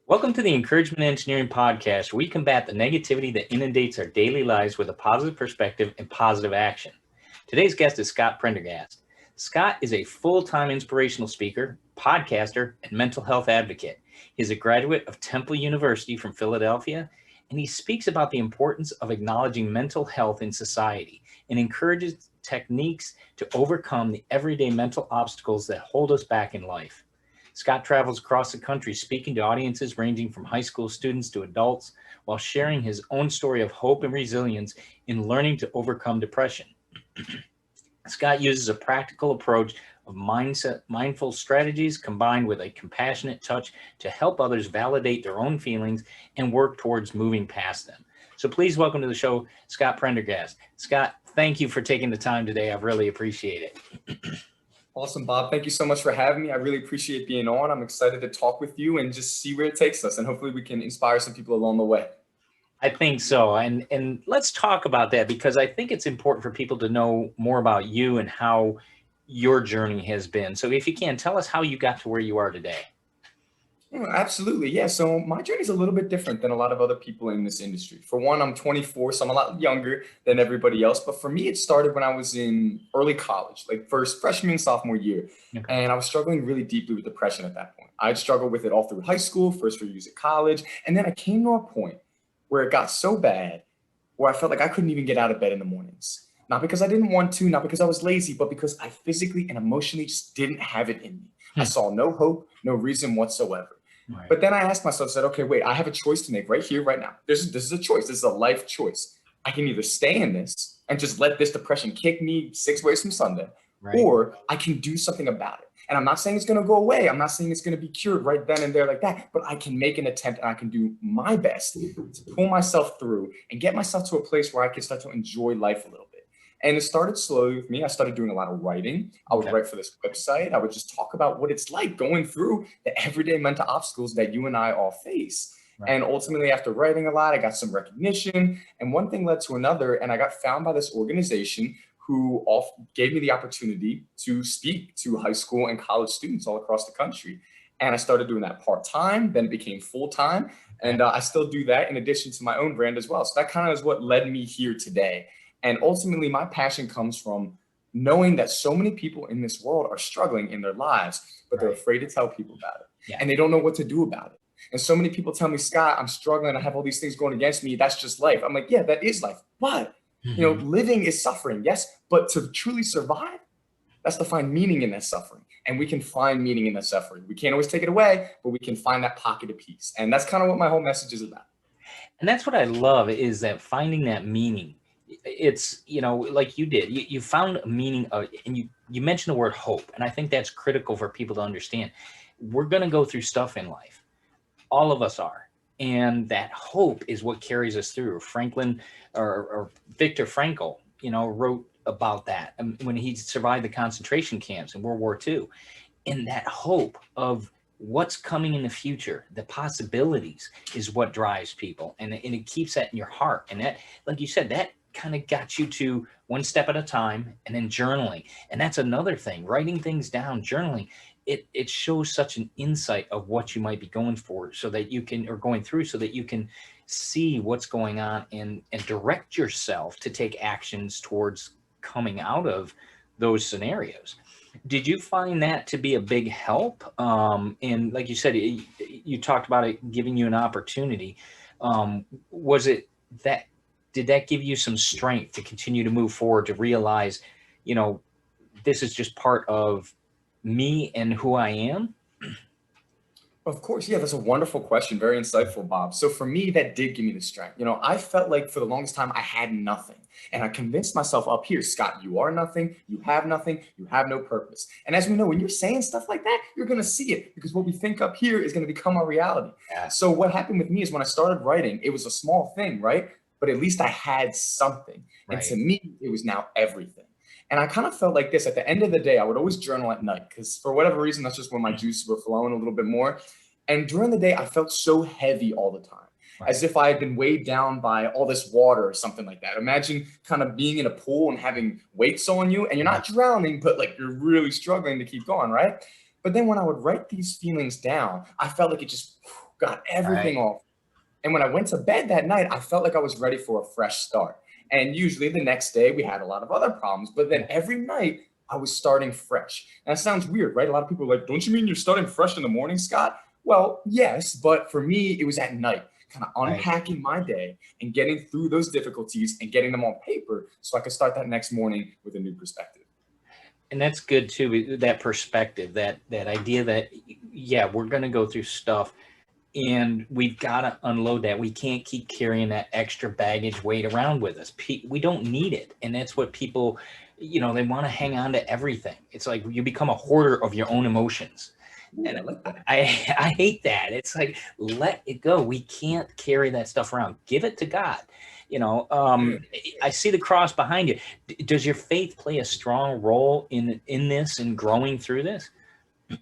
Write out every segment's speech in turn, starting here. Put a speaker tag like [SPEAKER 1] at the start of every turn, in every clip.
[SPEAKER 1] Welcome to the Encouragement Engineering Podcast, where we combat the negativity that inundates our daily lives with a positive perspective and positive action. Today's guest is Scott Prendergast. Scott is a full-time inspirational speaker, podcaster, and mental health advocate. He's a graduate of Temple University from Philadelphia, and he speaks about the importance of acknowledging mental health in society and encourages techniques to overcome the everyday mental obstacles that hold us back in life. Scott travels across the country speaking to audiences ranging from high school students to adults while sharing his own story of hope and resilience in learning to overcome depression. Scott uses a practical approach of mindful strategies combined with a compassionate touch to help others validate their own feelings and work towards moving past them. So please welcome to the show, Scott Prendergast. Scott, thank you for taking the time today. I really appreciate it.
[SPEAKER 2] Awesome, Bob. Thank you so much for having me. I really appreciate being on. I'm excited to talk with you and just see where it takes us. And hopefully we can inspire some people along the way.
[SPEAKER 1] I think so. And let's talk about that, because I think it's important for people to know more about you and how your journey has been. So if you can, tell us how you got to where you are today.
[SPEAKER 2] Oh, absolutely. Yeah. So my journey is a little bit different than a lot of other people in this industry. For one, I'm 24, so I'm a lot younger than everybody else. But for me, it started when I was in early college, like first freshman, sophomore year.
[SPEAKER 1] Okay.
[SPEAKER 2] And I was struggling really deeply with depression at that point. I'd struggled with it all through high school, first few years at college. And then I came to a point where it got so bad where I felt like I couldn't even get out of bed in the mornings. Not because I didn't want to, not because I was lazy, but because I physically and emotionally just didn't have it in me. I saw no hope, no reason whatsoever.
[SPEAKER 1] Right.
[SPEAKER 2] But then I asked myself, said, okay, wait, I have a choice to make right here, right now. This is a choice. This is a life choice. I can either stay in this and just let this depression kick me 6 ways from Sunday,
[SPEAKER 1] Right.
[SPEAKER 2] or I can do something about it. And I'm not saying it's going to go away. I'm not saying it's going to be cured right then and there like that, but I can make an attempt and I can do my best to pull myself through and get myself to a place where I can start to enjoy life a little bit. And it started slowly with me. I started doing a lot of writing. I would write for this website. I would just talk about what it's like going through the everyday mental obstacles that you and I all face.
[SPEAKER 1] Right.
[SPEAKER 2] And ultimately, after writing a lot, I got some recognition. And one thing led to another. And I got found by this organization who gave me the opportunity to speak to high school and college students all across the country. And I started doing that part-time, then it became full-time. And I still do that in addition to my own brand as well. So that kind of is what led me here today. And ultimately, my passion comes from knowing that so many people in this world are struggling in their lives, but they're afraid to tell people about it.
[SPEAKER 1] Yeah.
[SPEAKER 2] And they don't know what to do about it. And so many people tell me, Scott, I'm struggling. I have all these things going against me. That's just life. I'm like, yeah, that is life. But, living is suffering. Yes. But to truly survive, that's to find meaning in that suffering. And we can find meaning in that suffering. We can't always take it away, but we can find that pocket of peace. And that's kind of what my whole message is about.
[SPEAKER 1] And that's what I love, is that finding that meaning. It's, like you did, you found a meaning and you mentioned the word hope. And I think that's critical for people to understand. We're going to go through stuff in life. All of us are. And that hope is what carries us through. Franklin or Viktor Frankl, wrote about that when he survived the concentration camps in World War II. And that hope of what's coming in the future, the possibilities, is what drives people. And it keeps that in your heart. And that, like you said, that kind of got you to one step at a time, and then journaling. And that's another thing, writing things down, journaling. It shows such an insight of what you might be going through, so that you can see what's going on and direct yourself to take actions towards coming out of those scenarios. Did you find that to be a big help? And like you said, you talked about it giving you an opportunity. Did that give you some strength to continue to move forward, to realize, this is just part of me and who I am?
[SPEAKER 2] Of course. Yeah, that's a wonderful question. Very insightful, Bob. So for me, that did give me the strength. I felt like for the longest time I had nothing. And I convinced myself up here, Scott, you are nothing, you have no purpose. And as we know, when you're saying stuff like that, you're going to see it, because what we think up here is going to become our reality.
[SPEAKER 1] Yeah.
[SPEAKER 2] So what happened with me is when I started writing, it was a small thing, right? But at least I had something.
[SPEAKER 1] Right.
[SPEAKER 2] And to me, it was now everything. And I kind of felt like this at the end of the day. I would always journal at night, because for whatever reason, that's just when my juices were flowing a little bit more. And during the day, I felt so heavy all the time, as if I had been weighed down by all this water or something like that. Imagine kind of being in a pool and having weights on you, and you're not drowning, but like you're really struggling to keep going, right? But then when I would write these feelings down, I felt like it just got everything
[SPEAKER 1] Right.
[SPEAKER 2] off. And when I went to bed that night, I felt like I was ready for a fresh start. And usually the next day we had a lot of other problems, but then every night I was starting fresh. And that sounds weird, right? A lot of people are like, don't you mean you're starting fresh in the morning, Scott? Well, yes, but for me, it was at night, kind of
[SPEAKER 1] Right.
[SPEAKER 2] unpacking my day and getting through those difficulties and getting them on paper so I could start that next morning with a new perspective.
[SPEAKER 1] And that's good too, that perspective, that idea that yeah, we're going to go through stuff and we've got to unload that. We can't keep carrying that extra baggage weight around with us. We don't need it. And that's what people, they want to hang on to everything. It's like you become a hoarder of your own emotions.
[SPEAKER 2] Ooh,
[SPEAKER 1] And
[SPEAKER 2] I like that.
[SPEAKER 1] I hate that. It's like, let it go. We can't carry that stuff around. Give it to God. I see the cross behind you. Does your faith play a strong role in this and growing through this?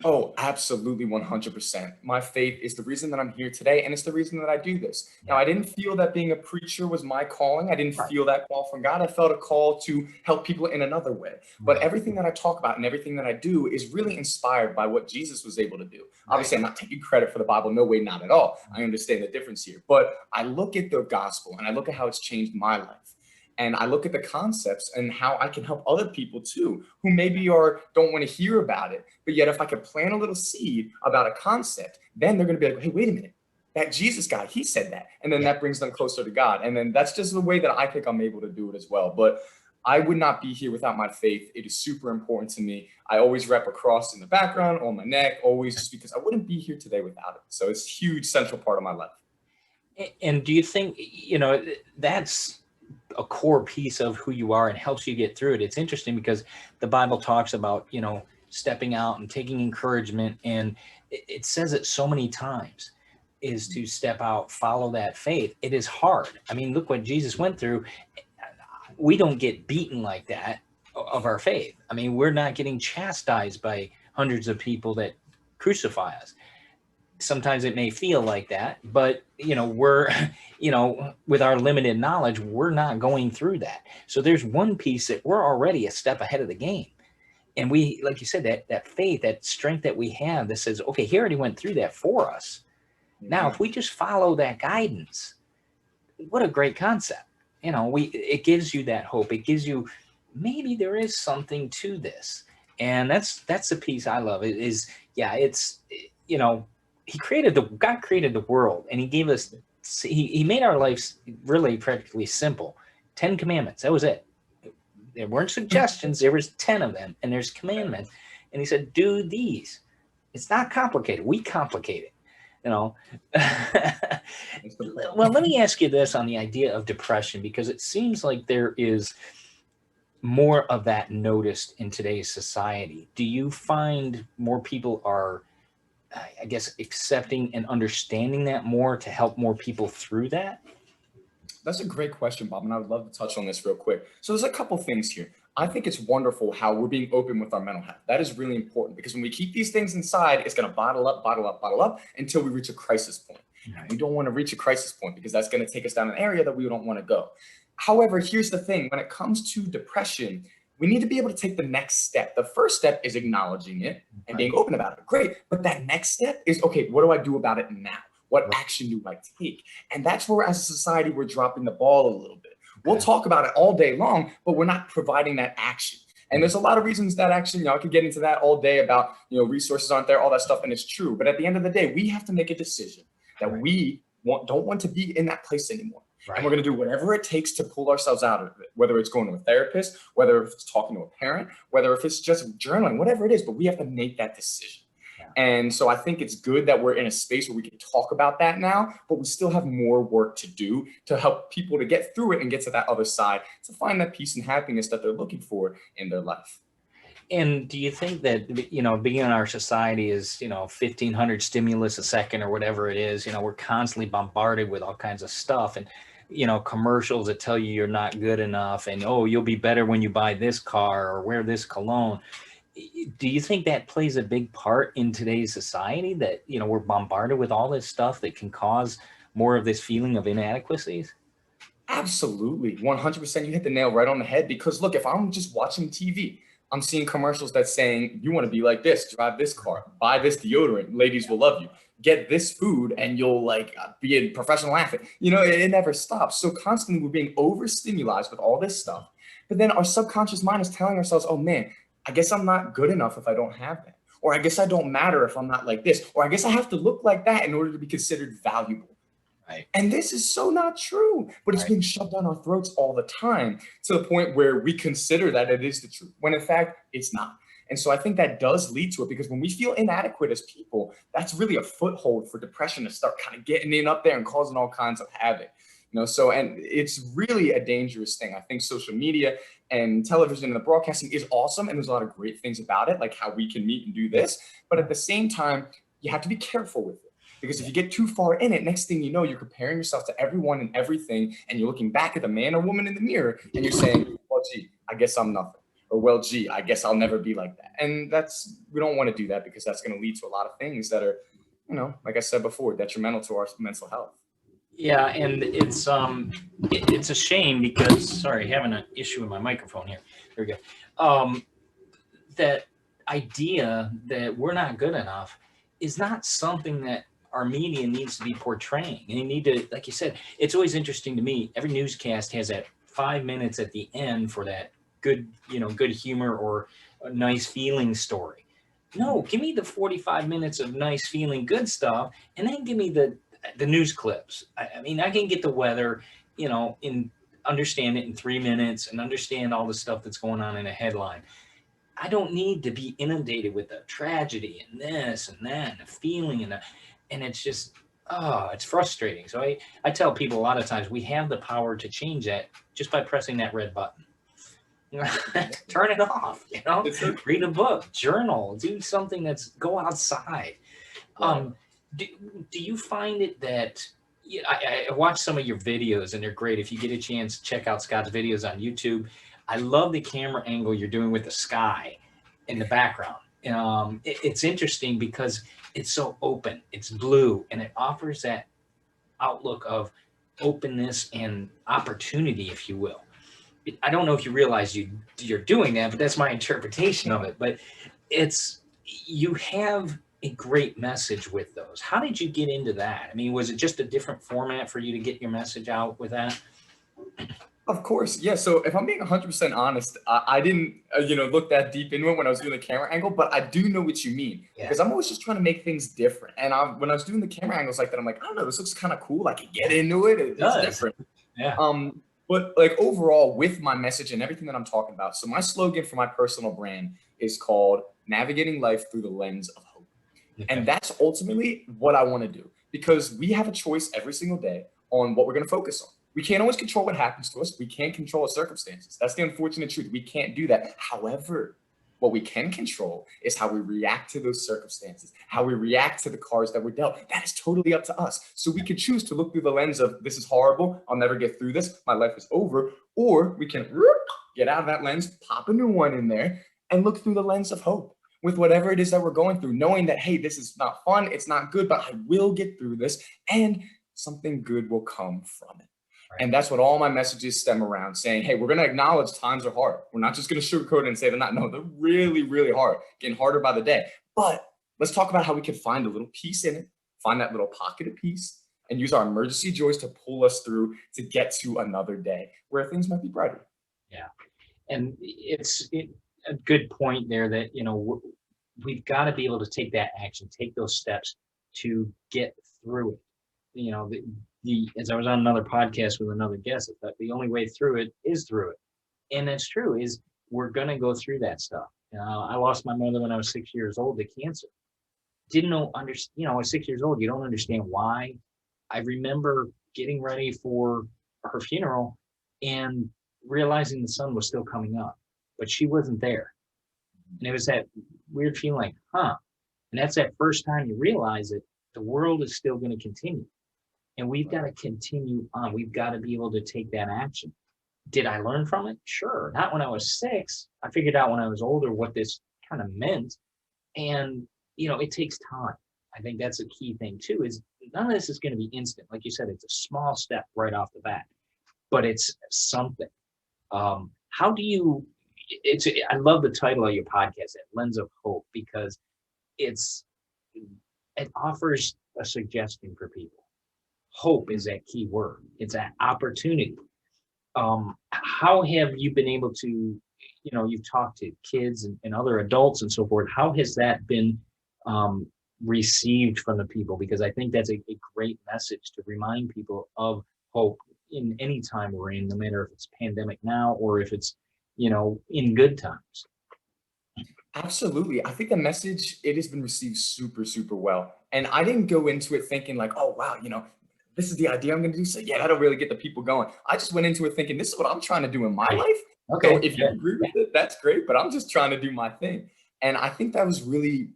[SPEAKER 2] Oh, absolutely 100%. My faith is the reason that I'm here today, and it's the reason that I do this. Now,
[SPEAKER 1] Yeah.
[SPEAKER 2] I didn't feel that being a preacher was my calling. I didn't
[SPEAKER 1] Right.
[SPEAKER 2] feel that call from God. I felt a call to help people in another way. But
[SPEAKER 1] Right.
[SPEAKER 2] everything that I talk about and everything that I do is really inspired by what Jesus was able to do.
[SPEAKER 1] Right.
[SPEAKER 2] Obviously, I'm not taking credit for the Bible. No way, not at all. I understand the difference here. But I look at the gospel and I look at how it's changed my life. And I look at the concepts and how I can help other people too, who maybe are don't want to hear about it. But yet, if I could plant a little seed about a concept, then they're going to be like, hey, wait a minute. That Jesus guy, he said that. And then
[SPEAKER 1] Yeah.
[SPEAKER 2] that brings them closer to God. And then that's just the way that I think I'm able to do it as well. But I would not be here without my faith. It is super important to me. I always rep a cross in the background, on my neck, always, just because I wouldn't be here today without it. So it's a huge central part of my life.
[SPEAKER 1] And do you think, that's a core piece of who you are and helps you get through it? It's interesting because the Bible talks about, stepping out and taking encouragement. And it says it so many times is to step out, follow that faith. It is hard. I mean, look what Jesus went through. We don't get beaten like that of our faith. I mean, we're not getting chastised by hundreds of people that crucify us. Sometimes it may feel like that, but we're with our limited knowledge, we're not going through that. So there's one piece that we're already a step ahead of the game. And we, like you said, that faith, that strength that we have that says, okay, he already went through that for us. Now if
[SPEAKER 2] Mhm.
[SPEAKER 1] we just follow that guidance, what a great concept. It gives you that hope. It gives you, maybe there is something to this. And that's the piece I love. It is, yeah, it's, he created God created the world, and he gave us, he made our lives really practically simple. 10 commandments, that was it. There weren't suggestions, there was 10 of them, and there's commandments. And he said, do these. It's not complicated. We complicate it, you know.
[SPEAKER 2] That's the
[SPEAKER 1] Well,
[SPEAKER 2] point.
[SPEAKER 1] let me ask you this on the idea of depression, because it seems like there is more of that noticed in today's society. Do you find more people are, I guess, accepting and understanding that more to help more people through that?
[SPEAKER 2] That's a great question, Bob, and I would love to touch on this real quick. So there's a couple things here. I think it's wonderful how we're being open with our mental health. That is really important because when we keep these things inside, it's going to bottle up, bottle up, bottle up until we reach a crisis point. And
[SPEAKER 1] Right.
[SPEAKER 2] we don't want to reach a crisis point because that's going to take us down an area that we don't want to go. However, here's the thing. When it comes to depression, we need to be able to take the next step. The first step is acknowledging it and
[SPEAKER 1] Right.
[SPEAKER 2] being open about it. Great. But that next step is, okay, what do I do about it now? What
[SPEAKER 1] Right.
[SPEAKER 2] action do I take? And that's where, as a society, we're dropping the ball a little bit. We'll
[SPEAKER 1] Okay.
[SPEAKER 2] talk about it all day long, but we're not providing that action. And
[SPEAKER 1] Mm.
[SPEAKER 2] there's a lot of reasons that action, I could get into that all day about, resources aren't there, all that stuff, and it's true. But at the end of the day, we have to make a decision that
[SPEAKER 1] Right.
[SPEAKER 2] don't want to be in that place anymore. And we're
[SPEAKER 1] Right.
[SPEAKER 2] going to do whatever it takes to pull ourselves out of it, whether it's going to a therapist, whether it's talking to a parent, whether if it's just journaling, whatever it is, but we have to make that decision.
[SPEAKER 1] Yeah.
[SPEAKER 2] And so I think it's good that we're in a space where we can talk about that now, but we still have more work to do to help people to get through it and get to that other side to find that peace and happiness that they're looking for in their life.
[SPEAKER 1] And do you think that, being in our society is, 1,500 stimulus a second or whatever it is, we're constantly bombarded with all kinds of stuff and, commercials that tell you you're not good enough and, oh, you'll be better when you buy this car or wear this cologne. Do you think that plays a big part in today's society that, we're bombarded with all this stuff that can cause more of this feeling of inadequacies?
[SPEAKER 2] Absolutely. 100%. You hit the nail right on the head because look, if I'm just watching TV, I'm seeing commercials that's saying, you want to be like this, drive this car, buy this deodorant, ladies will love you. get this food and you'll like be a professional athlete. It never stops. So constantly we're being overstimulated with all this stuff. But then our subconscious mind is telling ourselves, oh man, I guess I'm not good enough if I don't have that. Or I guess I don't matter if I'm not like this. Or I guess I have to look like that in order to be considered valuable.
[SPEAKER 1] Right.
[SPEAKER 2] And this is so not true, but it's being shoved down our throats all the time to the point where we consider that it is the truth, when in fact it's not. And so I think that does lead to it, because when we feel inadequate as people, that's really a foothold for depression to start kind of getting in up there and causing all kinds of havoc. And it's really a dangerous thing. I think social media and television and the broadcasting is awesome, and there's a lot of great things about it, like how we can meet and do this. But at the same time, you have to be careful with it. Because if you get too far in it, next thing you know, you're comparing yourself to everyone and everything, and you're looking back at the man or woman in the mirror, and you're saying, well, gee, I guess I'm nothing. Or, well, gee, I guess I'll never be like that. And we don't want to do that, because that's going to lead to a lot of things that are, like I said before, detrimental to our mental health.
[SPEAKER 1] Yeah, and it's a shame because, sorry, having an issue with my microphone here. There we go. That idea that we're not good enough is not something that our media needs to be portraying. And you need to, like you said, it's always interesting to me. Every newscast has that 5 minutes at the end for that good humor or a nice feeling story. No, give me the 45 minutes of nice feeling good stuff, and then give me the news clips. I mean, I can get the weather, understand it in 3 minutes and understand all the stuff that's going on in a headline. I don't need to be inundated with the tragedy and this and that and the feeling and it's just, it's frustrating. So I tell people a lot of times we have the power to change that just by pressing that red button. Turn it off, read a book, journal, do something go outside. Do you find it that, I watch some of your videos and they're great. If you get a chance, check out Scott's videos on YouTube. I love the camera angle you're doing with the sky in the background. It's interesting because it's so open, it's blue, and it offers that outlook of openness and opportunity, if you will. I don't know if you realize you're doing that, but that's my interpretation of it. But you have a great message with those. How did you get into that? I mean, was it just a different format for you to get your message out with that?
[SPEAKER 2] Of course, yeah. So if I'm being 100% honest, I didn't, look that deep into it when I was doing the camera angle, but I do know what you mean, because I'm always just trying to make things different. And when I was doing the camera angles like that, I'm like, I don't know, this looks kind of cool. I can get into it. It's different.
[SPEAKER 1] Yeah.
[SPEAKER 2] But like overall, with my message and everything that I'm talking about, so my slogan for my personal brand is called Navigating Life Through the Lens of Hope. Okay. And that's ultimately what I want to do, because we have a choice every single day on what we're going to focus on. We can't always control what happens to us. We can't control our circumstances. That's the unfortunate truth. We can't do that. However, what we can control is how we react to those circumstances, how we react to the cards that we're dealt. That is totally up to us. So we could choose to look through the lens of, this is horrible, I'll never get through this, my life is over. Or we can get out of that lens, pop a new one in there, and look through the lens of hope with whatever it is that we're going through, knowing that, hey, this is not fun, it's not good, but I will get through this, and something good will come from it. And that's what all my messages stem around, saying, hey, we're going to acknowledge times are hard. We're not just going to sugarcoat it and say they're not. No, they're really, really hard, getting harder by the day. But let's talk about how we can find a little peace in it, find that little pocket of peace, and use our emergency joys to pull us through to get to another day where things might be brighter.
[SPEAKER 1] Yeah. And it's a good point there that, we've got to be able to take that action, take those steps to get through it. As I was on another podcast with another guest, that the only way through it is through it. And that's true, is we're going to go through that stuff. I lost my mother when I was 6 years old to cancer. Didn't know, I was 6 years old. You don't understand why. I remember getting ready for her funeral and realizing the sun was still coming up, but she wasn't there. And it was that weird feeling like, and that's that first time you realize that the world is still going to continue. And we've got to continue on. We've got to be able to take that action. Did I learn from it? Sure. Not when I was 6. I figured out when I was older what this kind of meant. And, it takes time. I think that's a key thing too, is none of this is going to be instant. Like you said, it's a small step right off the bat, but it's something. How do you, I love the title of your podcast, that Lens of Hope, because it offers a suggestion for people. Hope is that key word. It's that opportunity. How have you been able to, you've talked to kids and other adults and so forth. How has that been received from the people? Because I think that's a great message to remind people of hope in any time we're in, no matter if it's pandemic now or if it's, in good times.
[SPEAKER 2] Absolutely. I think the message, it has been received super, super well. And I didn't go into it thinking like, oh, wow, this is the idea I'm going to do. So yeah, that'll really get the people going. I just went into it thinking, this is what I'm trying to do in my
[SPEAKER 1] Right.
[SPEAKER 2] life. So
[SPEAKER 1] Okay.
[SPEAKER 2] if you agree with it, that's great, but I'm just trying to do my thing. And I think that was really,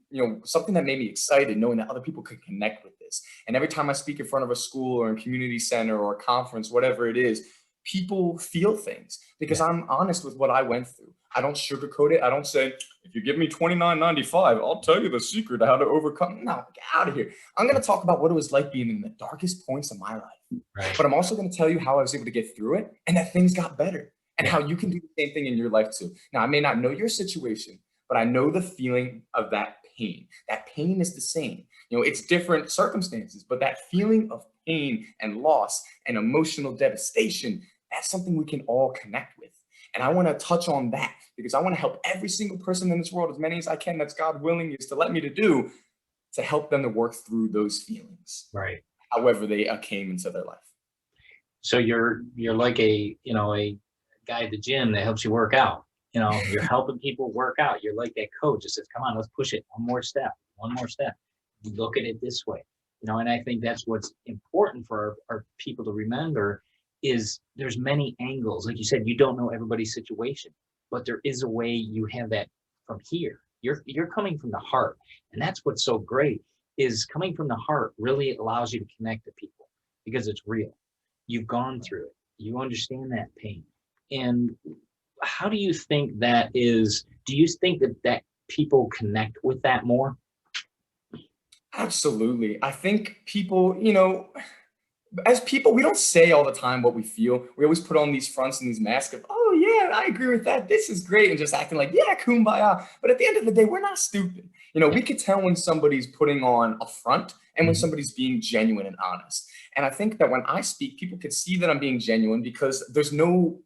[SPEAKER 2] something that made me excited, knowing that other people could connect with this. And every time I speak in front of a school or a community center or a conference, whatever it is, people feel things because
[SPEAKER 1] Yeah.
[SPEAKER 2] I'm honest with what I went through. I don't sugarcoat it. I don't say, if you give me $29.95, I'll tell you the secret of how to overcome. No, get out of here. I'm going to talk about what it was like being in the darkest points of my life.
[SPEAKER 1] Right.
[SPEAKER 2] But I'm also going to tell you how I was able to get through it and that things got better and how you can do the same thing in your life too. Now, I may not know your situation, but I know the feeling of that pain. That pain is the same. It's different circumstances, but that feeling of pain and loss and emotional devastation, that's something we can all connect with. And I want to touch on that because I want to help every single person in this world, as many as I can, that's God willing is to let me to do, to help them to work through those feelings.
[SPEAKER 1] Right.
[SPEAKER 2] However they came into their life.
[SPEAKER 1] So you're like a guy at the gym that helps you work out. You're helping people work out. You're like that coach that says, come on, let's push it one more step. Look at it this way. And I think that's what's important for our people to remember is there's many angles. Like you said, you don't know everybody's situation, but there is a way you have that from here. You're coming from the heart. And that's what's so great is coming from the heart really allows you to connect to people because it's real. You've gone through it. You understand that pain. And how do you think that is? Do you think that people connect with that more?
[SPEAKER 2] Absolutely. I think people, as people, we don't say all the time what we feel. We always put on these fronts and these masks of, oh yeah, I agree with that. This is great. And just acting like, yeah, kumbaya. But at the end of the day, we're not stupid. We could tell when somebody's putting on a front and when somebody's being genuine and honest. And I think that when I speak, people could see that I'm being genuine because there's no,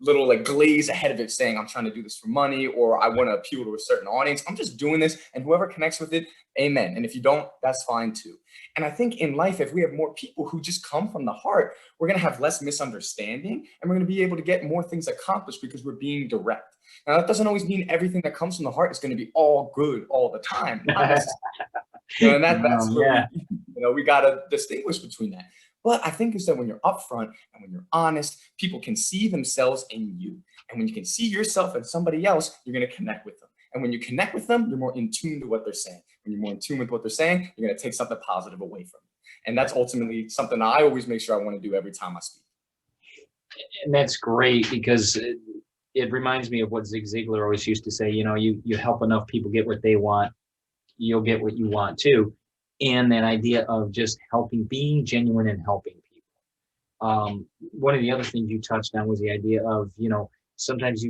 [SPEAKER 2] little like glaze ahead of it saying I'm trying to do this for money or I want to appeal to a certain audience. I'm just doing this and whoever connects with it, amen. And if you don't, that's fine too. And I think in life, if we have more people who just come from the heart, we're going to have less misunderstanding and we're going to be able to get more things accomplished because we're being direct. Now, that doesn't always mean everything that comes from the heart is going to be all good all the time. And that's where we got to distinguish between that. But I think it's that when you're upfront and when you're honest, people can see themselves in you. And when you can see yourself in somebody else, you're going to connect with them. And when you connect with them, you're more in tune to what they're saying. When you're more in tune with what they're saying, you're going to take something positive away from them. And that's ultimately something I always make sure I want to do every time I speak.
[SPEAKER 1] And that's great because it reminds me of what Zig Ziglar always used to say, you help enough people get what they want, you'll get what you want too. And that idea of just being genuine and helping people. One of the other things you touched on was the idea of, sometimes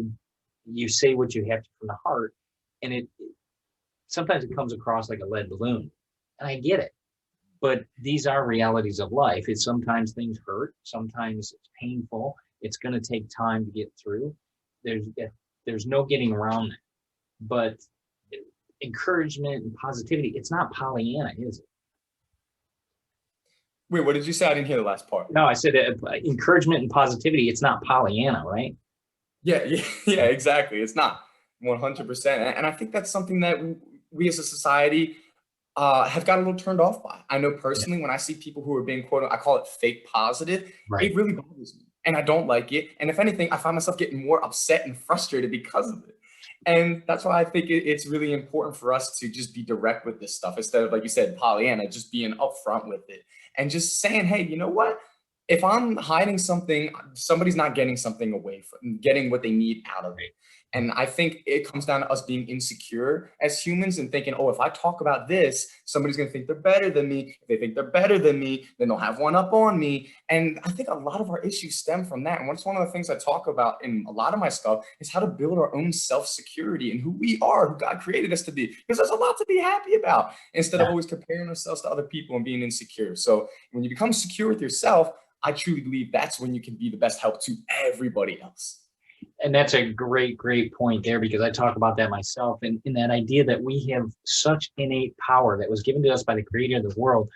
[SPEAKER 1] you say what you have to from the heart, and sometimes it comes across like a lead balloon. And I get it. But these are realities of life. It's sometimes things hurt, sometimes it's painful. It's going to take time to get through. There's no getting around that. But encouragement and positivity, it's not Pollyanna, is it?
[SPEAKER 2] Wait, what did you say? I didn't hear the last part.
[SPEAKER 1] No, I said encouragement and positivity, it's not Pollyanna, right?
[SPEAKER 2] Yeah, exactly. It's not 100%. And I think that's something that we as a society have got a little turned off by. I know personally, when I see people who are being I call it fake positive,
[SPEAKER 1] Right.
[SPEAKER 2] It really bothers me. And I don't like it. And if anything, I find myself getting more upset and frustrated because of it. And that's why I think it's really important for us to just be direct with this stuff instead of, like you said, Pollyanna, just being upfront with it and just saying, hey, you know what? If I'm hiding something, somebody's not getting something away from getting what they need out of it. And I think it comes down to us being insecure as humans and thinking, oh, if I talk about this, somebody's going to think they're better than me. If they think they're better than me, then they'll have one up on me. And I think a lot of our issues stem from that. And what's one of the things I talk about in a lot of my stuff is how to build our own self-security and who we are, who God created us to be. Because there's a lot to be happy about instead of always comparing ourselves to other people and being insecure. So when you become secure with yourself, I truly believe that's when you can be the best help to everybody else.
[SPEAKER 1] And that's a great, great point there, because I talk about that myself, and in that idea that we have such innate power that was given to us by the creator of the world.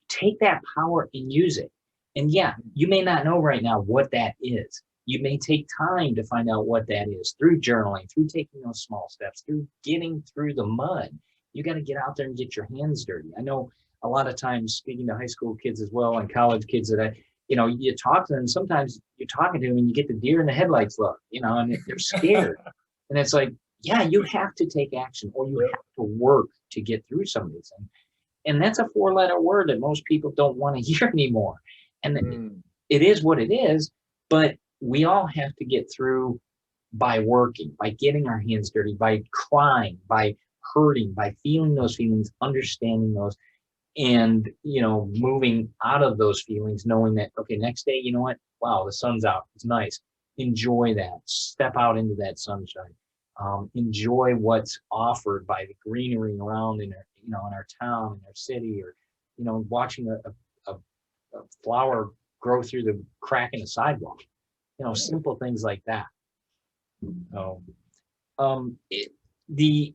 [SPEAKER 1] Take that power and use it. And yeah, you may not know right now what that is. You may take time to find out what that is through journaling, through taking those small steps, through getting through the mud. You got to get out there and get your hands dirty. I know a lot of times, speaking to high school kids as well and college kids, that you talk to them, sometimes you're talking to them and you get the deer in the headlights look, and they're scared. And it's like, yeah, you have to take action, or you have to work to get through some of these things. And that's a 4-letter word that most people don't want to hear anymore. And it is what it is, but we all have to get through by working, by getting our hands dirty, by crying, by hurting, by feeling those feelings, understanding those, and moving out of those feelings, knowing that, okay, next day, you know what, wow, the sun's out, it's nice, enjoy that, step out into that sunshine, enjoy what's offered by the greenery around in our in our town, in our city, or watching a flower grow through the crack in the sidewalk, simple things like that. So the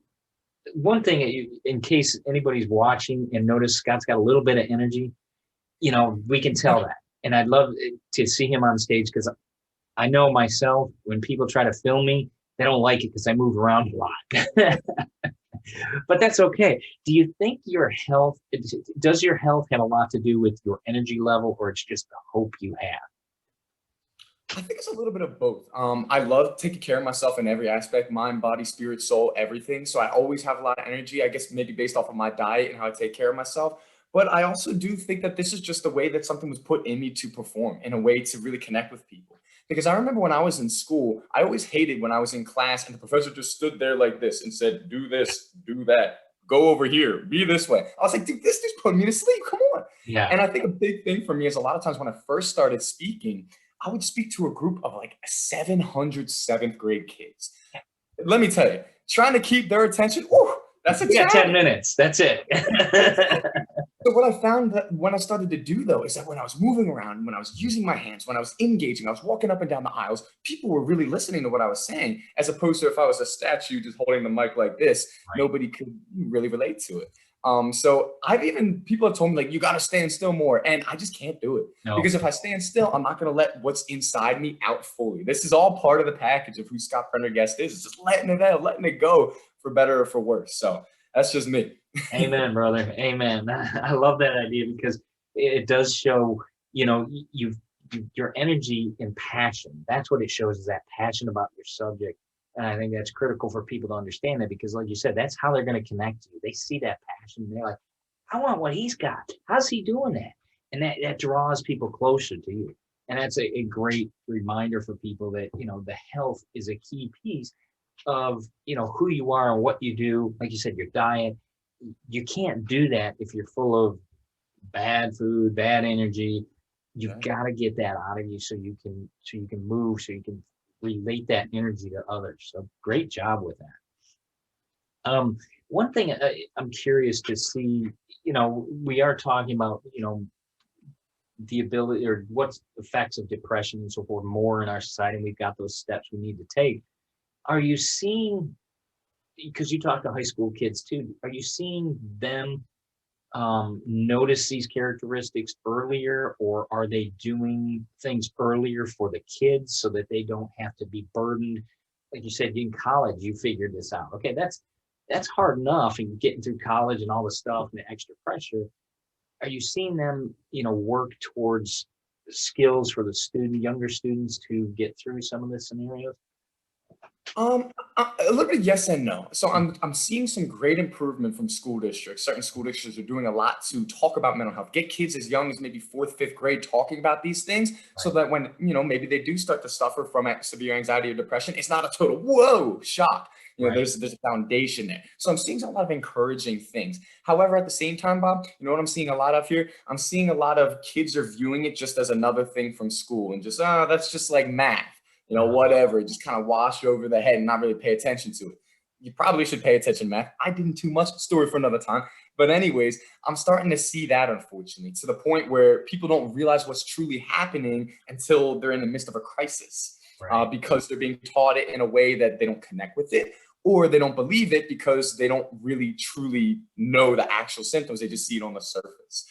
[SPEAKER 1] one thing, in case anybody's watching and notice Scott's got a little bit of energy, we can tell that. And I'd love to see him on stage, because I know myself, when people try to film me, they don't like it because I move around a lot. But that's okay. Do you think does your health have a lot to do with your energy level, or it's just the hope you have?
[SPEAKER 2] I think it's a little bit of both. I love taking care of myself in every aspect, mind, body, spirit, soul, everything. So I always have a lot of energy, I guess maybe based off of my diet and how I take care of myself. But I also do think that this is just the way that something was put in me to perform, in a way to really connect with people. Because I remember when I was in school, I always hated when I was in class and the professor just stood there like this and said, do this, do that, go over here, be this way. I was like, dude, this dude's putting me to sleep. Come on.
[SPEAKER 1] Yeah.
[SPEAKER 2] And I think a big thing for me is a lot of times when I first started speaking, I would speak to a group of like 700 seventh grade kids. Let me tell you, trying to keep their attention, whew, that's a
[SPEAKER 1] You got
[SPEAKER 2] challenge.
[SPEAKER 1] 10 minutes. That's it.
[SPEAKER 2] So what I found that when I started to do, though, is that when I was moving around, when I was using my hands, when I was engaging, I was walking up and down the aisles, people were really listening to what I was saying, as opposed to if I was a statue just holding the mic like this,
[SPEAKER 1] Right.
[SPEAKER 2] nobody could really relate to it. So people have told me, like, you got to stand still more. And I just can't do it.
[SPEAKER 1] No.
[SPEAKER 2] Because if I stand still, I'm not going to let what's inside me out fully. This is all part of the package of who Scott Prendergast is. It's just letting it out, letting it go, for better or for worse. So that's just me.
[SPEAKER 1] Amen, brother. Amen. I love that idea, because it does show, your energy and passion. That's what it shows, is that passion about your subject. And I think that's critical for people to understand that, because like you said, that's how they're going to connect to you. They see that passion. And they're like, I want what he's got. How's he doing that? And that draws people closer to you. And that's a great reminder for people that, the health is a key piece of, who you are and what you do. Like you said, your diet. You can't do that if you're full of bad food, bad energy. You've got to get that out of you so you can move, so you can relate that energy to others. So great job with that. One thing I'm curious to see, we are talking about, the ability, or what's the effects of depression and so forth more in our society, and we've got those steps we need to take. Are you seeing, because you talk to high school kids too, are you seeing them notice these characteristics earlier, or are they doing things earlier for the kids so that they don't have to be burdened? Like you said, in college, you figured this out. Okay, that's hard enough, and getting through college and all the stuff and the extra pressure. Are you seeing them, work towards skills for the younger students to get through some of the scenarios?
[SPEAKER 2] A little bit of yes and no. So I'm seeing some great improvement from school districts. Certain school districts are doing a lot to talk about mental health, get kids as young as maybe fourth, fifth grade talking about these things, so
[SPEAKER 1] Right.
[SPEAKER 2] that when maybe they do start to suffer from severe anxiety or depression, it's not a total whoa shock.
[SPEAKER 1] Right.
[SPEAKER 2] There's a foundation there. So I'm seeing a lot of encouraging things. However, at the same time, Bob, you know what I'm seeing a lot of here? I'm seeing a lot of kids are viewing it just as another thing from school and just that's just like math,
[SPEAKER 1] Uh,
[SPEAKER 2] whatever, just kind of wash over the head and not really pay attention to it. You probably should pay attention to math. I didn't too much, story for another time. But anyways, I'm starting to see that, unfortunately, to the point where people don't realize what's truly happening until they're in the midst of a crisis,
[SPEAKER 1] right.
[SPEAKER 2] because they're being taught it in a way that they don't connect with it, or they don't believe it because they don't really truly know the actual symptoms. They just see it on the surface.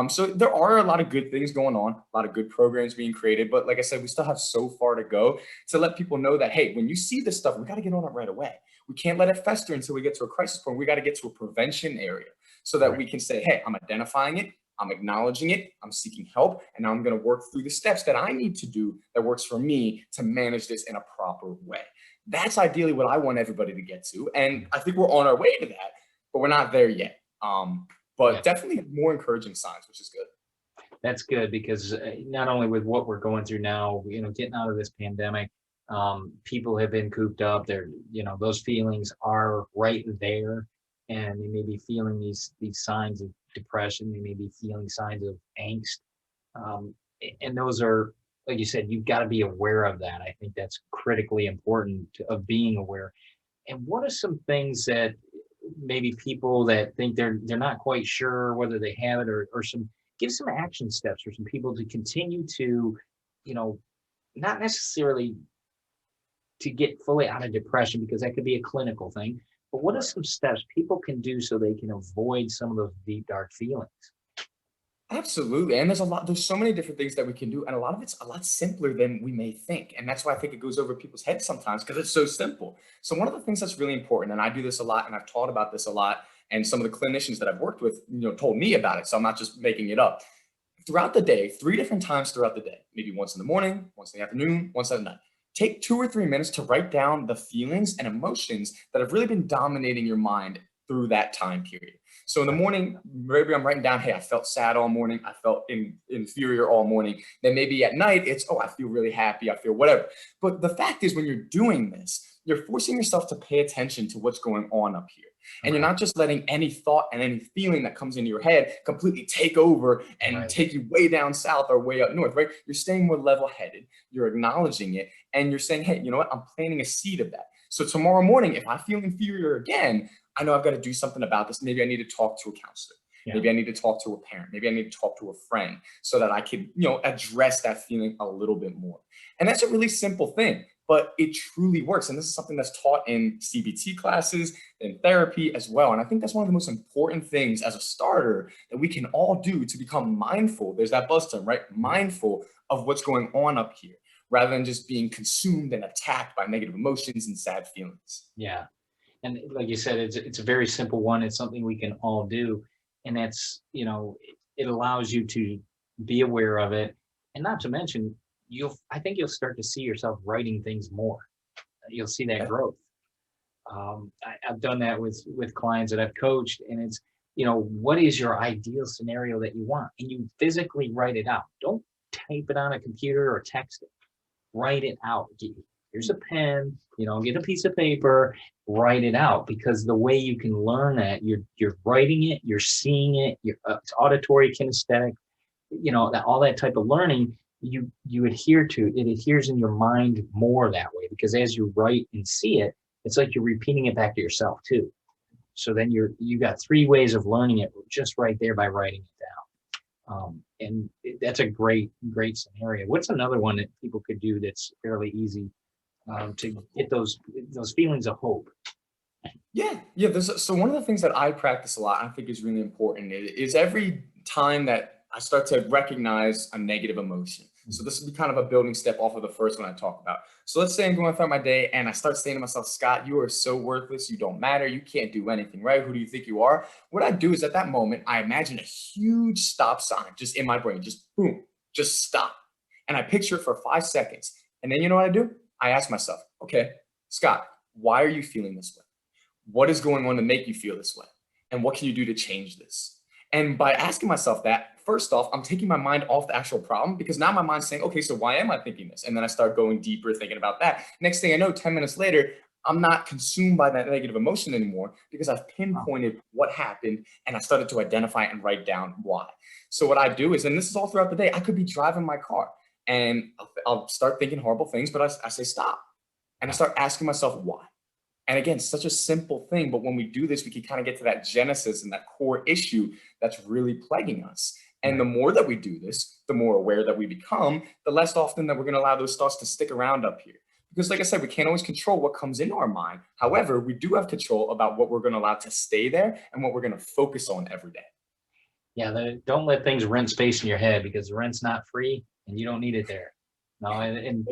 [SPEAKER 2] So there are a lot of good things going on, a lot of good programs being created. But like I said, we still have so far to go to let people know that, hey, when you see this stuff, we got to get on it right away. We can't let it fester until we get to a crisis point. We got to get to a prevention area so that
[SPEAKER 1] Right.
[SPEAKER 2] we can say, hey, I'm identifying it, I'm acknowledging it, I'm seeking help, and now I'm going to work through the steps that I need to do that works for me to manage this in a proper way. That's ideally what I want everybody to get to. And I think we're on our way to that, but we're not there yet.
[SPEAKER 1] Yeah.
[SPEAKER 2] But definitely more encouraging signs, which is good.
[SPEAKER 1] That's good because not only with what we're going through now, getting out of this pandemic, people have been cooped up. Those feelings are right there, and they may be feeling these signs of depression. They may be feeling signs of angst, and those are, like you said, you've got to be aware of that. I think that's critically important of being aware. And what are some things that maybe people that think they're not quite sure whether they have it, or some give some action steps for some people to continue to, you know, not necessarily to get fully out of depression because that could be a clinical thing, but what are
[SPEAKER 2] Right.
[SPEAKER 1] some steps people can do so they can avoid some of those deep dark feelings?
[SPEAKER 2] Absolutely. And there's so many different things that we can do. And a lot of it's a lot simpler than we may think. And that's why I think it goes over people's heads sometimes because it's so simple. So one of the things that's really important, and I do this a lot and I've taught about this a lot, and some of the clinicians that I've worked with, told me about it. So I'm not just making it up. Throughout the day, three different times throughout the day, maybe once in the morning, once in the afternoon, once at night. Take 2 or 3 minutes to write down the feelings and emotions that have really been dominating your mind through that time period. So in the
[SPEAKER 1] Okay.
[SPEAKER 2] morning, maybe I'm writing down, hey, I felt sad all morning. I felt inferior all morning. Then maybe at night, it's, oh, I feel really happy. I feel whatever. But the fact is, when you're doing this, you're forcing yourself to pay attention to what's going on up here. And you're
[SPEAKER 1] Okay.
[SPEAKER 2] not just letting any thought and any feeling that comes into your head completely take over and
[SPEAKER 1] Right.
[SPEAKER 2] take you way down south or way up north, right? You're staying more level headed. You're acknowledging it. And you're saying, hey, you know what? I'm planting a seed of that. So tomorrow morning, if I feel inferior again, I know I've got to do something about this. Maybe I need to talk to a counselor.
[SPEAKER 1] Yeah.
[SPEAKER 2] Maybe I need to talk to a parent. Maybe I need to talk to a friend so that I can, address that feeling a little bit more. And that's a really simple thing, but it truly works. And this is something that's taught in CBT classes, in therapy as well. And I think that's one of the most important things as a starter that we can all do to become mindful. There's that buzz term, right? Mindful of what's going on up here rather than just being consumed and attacked by negative emotions and sad feelings.
[SPEAKER 1] Yeah. And like you said, it's a very simple one. It's something we can all do, and that's it allows you to be aware of it, and not to mention I think you'll start to see yourself writing things more. You'll see that
[SPEAKER 2] Yeah.
[SPEAKER 1] growth. I've done that with clients that I've coached, and it's what is your ideal scenario that you want, and you physically write it out. Don't type it on a computer or text it. Write it out. Here's a pen, get a piece of paper, write it out, because the way you can learn that, you're writing it, you're seeing it, it's auditory, kinesthetic, that all that type of learning, you adhere to it, adheres in your mind more that way, because as you write and see it, it's like you're repeating it back to yourself too. So then you got three ways of learning it just right there by writing it down. And that's a great scenario. What's another one that people could do that's fairly easy to get those feelings of hope?
[SPEAKER 2] Yeah. So one of the things that I practice a lot, I think is really important, is every time that I start to recognize a negative emotion. So this would be kind of a building step off of the first one I talked about. So let's say I'm going throughout my day and I start saying to myself, Scott, you are so worthless. You don't matter. You can't do anything, right? Who do you think you are? What I do is at that moment, I imagine a huge stop sign just in my brain, just boom, just stop. And I picture it for 5 seconds. And then you know what I do? I ask myself, okay, Scott, why are you feeling this way? What is going on to make you feel this way? And what can you do to change this? And by asking myself that, first off, I'm taking my mind off the actual problem, because now my mind's saying, okay, so why am I thinking this? And then I start going deeper, thinking about that. Next thing I know, 10 minutes later, I'm not consumed by that negative emotion anymore, because I've pinpointed what happened and I started to identify and write down why. So what I do is, and this is all throughout the day, I could be driving my car and I'll start thinking horrible things, but I say stop. And I start asking myself why. And again, such a simple thing, but when we do this, we can kind of get to that genesis and that core issue that's really plaguing us. And the more that we do this, the more aware that we become, the less often that we're going to allow those thoughts to stick around up here. Because like I said, we can't always control what comes into our mind. However, we do have control about what we're going to allow to stay there and what we're going to focus on every day.
[SPEAKER 1] Yeah, don't let things rent space in your head, because the rent's not free and you don't need it there. No, and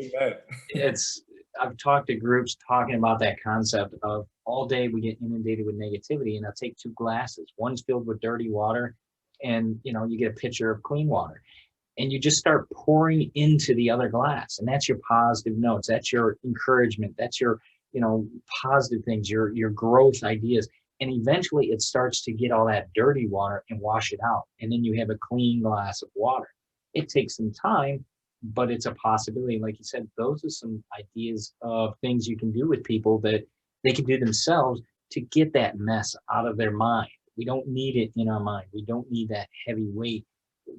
[SPEAKER 1] it's, I've talked to groups talking about that concept of all day we get inundated with negativity, and I'll take two glasses. One's filled with dirty water, and you get a pitcher of clean water, and you just start pouring into the other glass, and that's your positive notes, that's your encouragement, that's your positive things, your growth ideas, and eventually it starts to get all that dirty water and wash it out, and then you have a clean glass of water. It takes some time, but it's a possibility. Like you said, those are some ideas of things you can do with people that they can do themselves to get that mess out of their mind. We don't need it in our mind. We don't need that heavy weight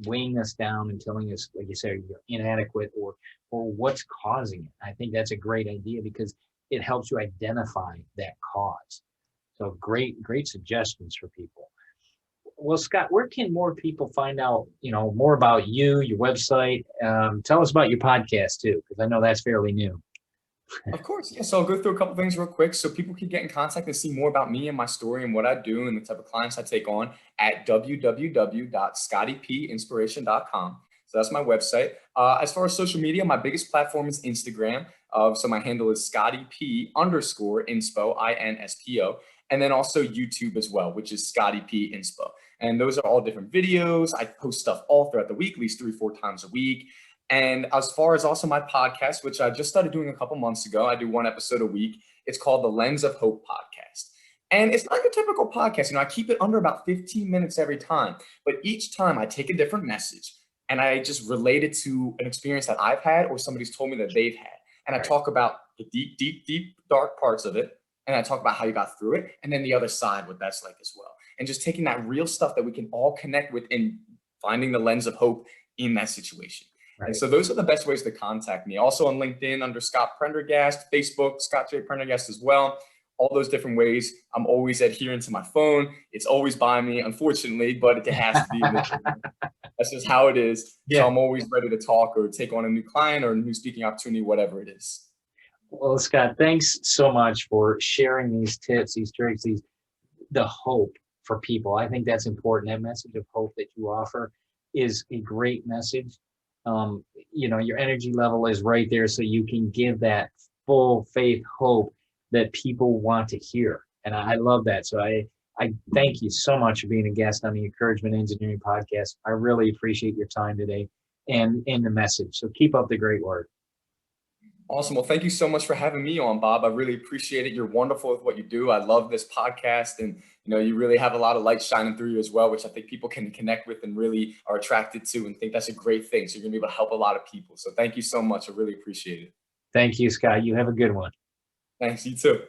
[SPEAKER 1] weighing us down and telling us, like you said, you're inadequate or what's causing it. I think that's a great idea, because it helps you identify that cause. So great suggestions for people. Well, Scott, where can more people find out, more about you, your website? Tell us about your podcast too, because I know that's fairly new.
[SPEAKER 2] Of course, yeah. So I'll go through a couple things real quick so people can get in contact and see more about me and my story and what I do and the type of clients I take on at www.scottypinspiration.com. So that's my website. As far as social media, my biggest platform is Instagram. So my handle is ScottyP_inspo, INSPO. And then also YouTube as well, which is Scotty P Inspo. And those are all different videos. I post stuff all throughout the week, at least 3-4 times a week. And as far as also my podcast, which I just started doing a couple months ago, I do 1 episode a week. It's called the Lens of Hope podcast. And it's like a typical podcast. I keep it under about 15 minutes every time. But each time I take a different message and I just relate it to an experience that I've had or somebody's told me that they've had. And I talk about the deep, dark parts of it. And I talk about how you got through it, and then the other side, what that's like as well. And just taking that real stuff that we can all connect with and finding the lens of hope in that situation. Right. And so those are the best ways to contact me. Also on LinkedIn under Scott Prendergast, Facebook, Scott J Prendergast as well. All those different ways. I'm always adhering to my phone. It's always by me, unfortunately, but it has to be. That's just how it is. Yeah. So I'm always ready to talk or take on a new client or a new speaking opportunity, whatever it is.
[SPEAKER 1] Well, Scott, thanks so much for sharing these tips, these tricks, the hope for people. I think that's important. That message of hope that you offer is a great message. Your energy level is right there, so you can give that full faith hope that people want to hear. And I love that. So I thank you so much for being a guest on the Encouragement Engineering podcast. I really appreciate your time today and the message. So keep up the great work.
[SPEAKER 2] Awesome. Well, thank you so much for having me on, Bob. I really appreciate it. You're wonderful with what you do. I love this podcast, and you really have a lot of light shining through you as well, which I think people can connect with and really are attracted to and think that's a great thing. So you're going to be able to help a lot of people. So thank you so much. I really appreciate it.
[SPEAKER 1] Thank you, Scott. You have a good one.
[SPEAKER 2] Thanks. You too.